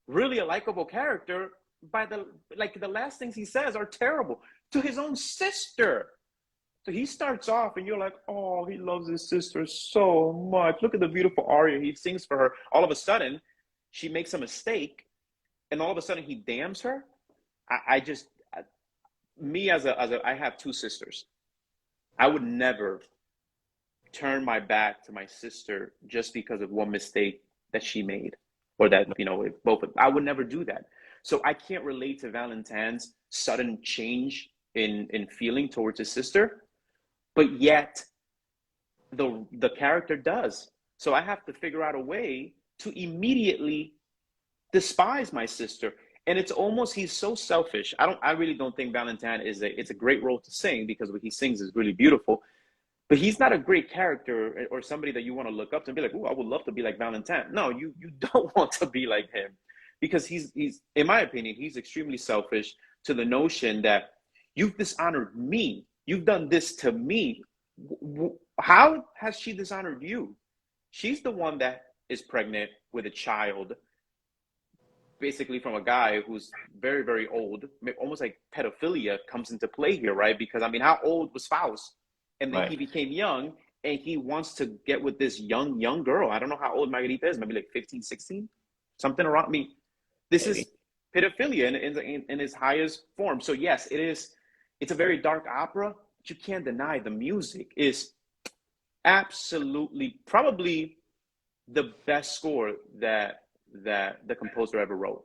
really a likable character. The last things he says are terrible to his own sister. So he starts off and you're like, oh, he loves his sister so much. Look at the beautiful aria he sings for her. All of a sudden, she makes a mistake, and all of a sudden he damns her. I have two sisters. I would never turn my back to my sister just because of one mistake that she made, or that, I would never do that. So I can't relate to Valentine's sudden change in feeling towards his sister, but yet the character does. So I have to figure out a way to immediately despise my sister. And it's almost, he's so selfish. I really don't think Valentine it's a great role to sing, because what he sings is really beautiful, but he's not a great character or somebody that you want to look up to and be like, oh, I would love to be like Valentine. No, you don't want to be like him, because he's, in my opinion, he's extremely selfish to the notion that you've dishonored me. You've done this to me. How has she dishonored you? She's the one that is pregnant with a child, basically from a guy who's very, very old. Almost like pedophilia comes into play here, right? Because, I mean, how old was Faust? And then he became young, and he wants to get with this young girl. I don't know how old Margarita is, maybe like 15, 16, something around me. This is pedophilia in its highest form. So yes, it's a very dark opera, but you can't deny the music is absolutely probably the best score that the composer ever wrote.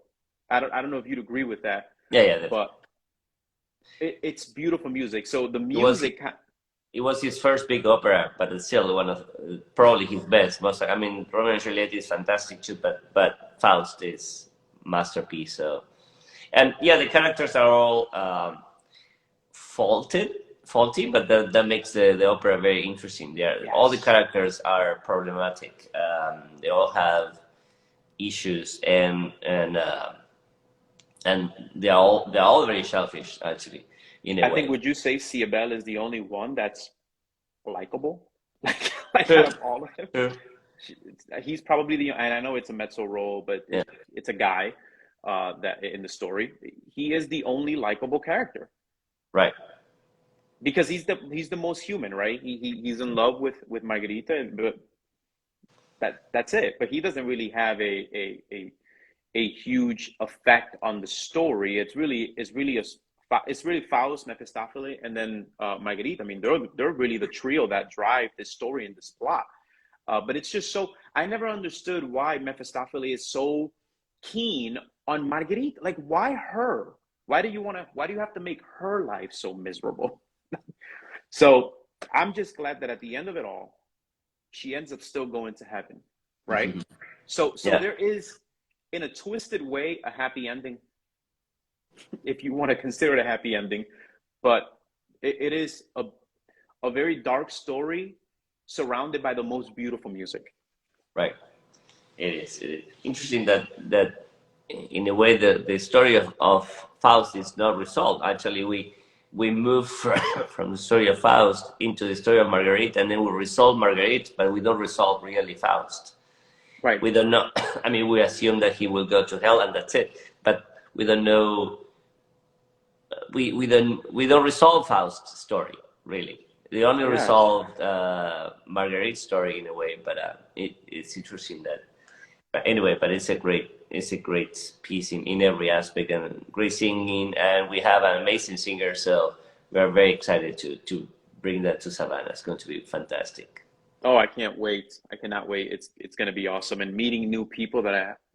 I don't know if you'd agree with that. Yeah. But it's beautiful music. So the music. It was his first big opera, but it's still one of probably his best. Romeo and Juliet is fantastic too, but Faust is masterpiece. So, and yeah, the characters are all faulty, but that makes the opera very interesting. All the characters are problematic. They all have issues, and they're all very selfish, actually. I think, would you say Cybele is the only one that's likable? Like out of all of them? He's probably and I know it's a mezzo role, but it's a guy that in the story, he is the only likable character. Right. Because he's the most human, right? He's in love with Margarita, but that's it. But he doesn't really have a a huge effect on the story. It's really Faust, Mephistopheles, and then Marguerite. I mean, they're really the trio that drive this story and this plot. But it's just so, I never understood why Mephistopheles is so keen on Marguerite. Like, why her? Why do you have to make her life so miserable? So I'm just glad that at the end of it all, she ends up still going to heaven, right? So Yeah. there is, in a twisted way, a happy ending, if you want to consider it a happy ending, but it is a very dark story surrounded by the most beautiful music. Right. It is. It is interesting that in a way the story of Faust is not resolved. Actually, we move from the story of Faust into the story of Marguerite, and then we resolve Marguerite, but we don't resolve really Faust. Right. We don't know. I mean, we assume that he will go to hell, and that's it. But we don't know. We don't resolve Faust's story really. They only Yeah. resolved Marguerite's story in a way, but it's interesting that. But anyway, but it's a great piece in every aspect, and great singing, and we have an amazing singer, so we are very excited to bring that to Savannah. It's going to be fantastic. Oh, I can't wait. I cannot wait. It's going to be awesome. And meeting new people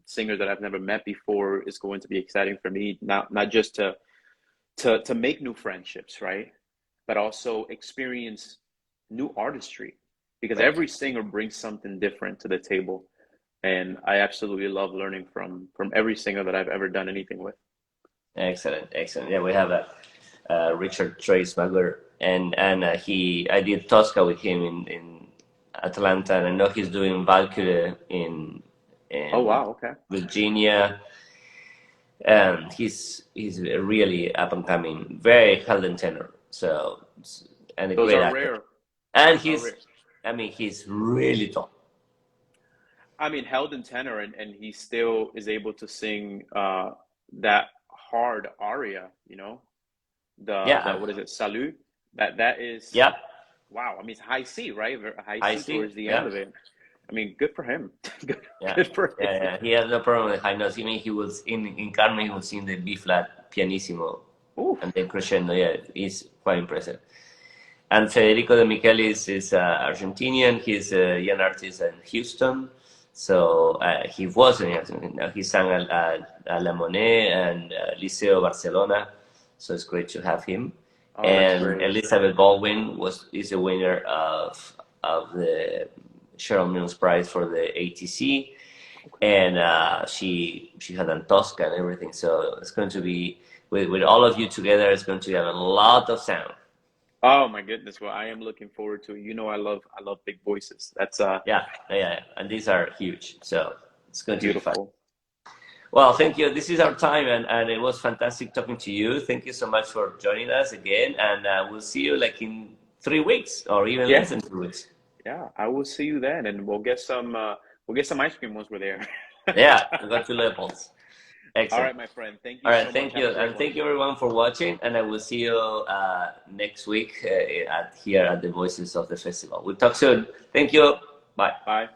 singers that I've never met before is going to be exciting for me. Not just to make new friendships, right? But also experience new artistry, because Right. every singer brings something different to the table. And I absolutely love learning from every singer that I've ever done anything with. Excellent, excellent. Yeah, we have Richard Trace Magler, and I did Tosca with him in Atlanta, and I know he's doing Valkyrie Oh, in wow. Okay. Virginia. And he's a really up and coming, very talented tenor. So, and a Those great are actor. rare. And Those are rare. I mean, he's really tall. I mean, held in tenor, and he still is able to sing that hard aria, the Yeah, what is it, Salut? That is, yeah, wow. I mean, it's high C, right? High I C see. towards the end Yeah, of it. I mean, good for him. Good, yeah, good for yeah, him. yeah. He has no problem with high notes. I mean, he was in Carmen. He was in the B flat pianissimo, Oof. and then crescendo. Yeah, he's quite impressive. And Federico de Michelis is Argentinian. He's a young artist in Houston. So he was in Houston. Now he sang at La Monet and Liceo Barcelona. So it's great to have him. Oh, that's And great. Elizabeth Baldwin is a winner of the Cheryl Mills Prize for the ATC, and she had done Tosca and everything. So it's going to be with all of you together. It's going to have a lot of sound. Oh my goodness. Well, I am looking forward to it. I love big voices. That's Yeah, and these are huge. So it's going to be fun. beautiful. Well, thank you. This is our time, and it was fantastic talking to you. Thank you so much for joining us again, and we'll see you like in 3 weeks or even Yeah. less than 3 weeks. Yeah. I will see you then, and we'll get some ice cream once we're there. Yeah, we got to levels. All Excellent. right, my friend. Thank All you right, so much. thank Have you, a great and one. thank you everyone for watching. And I will see you next week here at the Voices of the Festival. We'll talk soon. Thank you. Bye. Bye.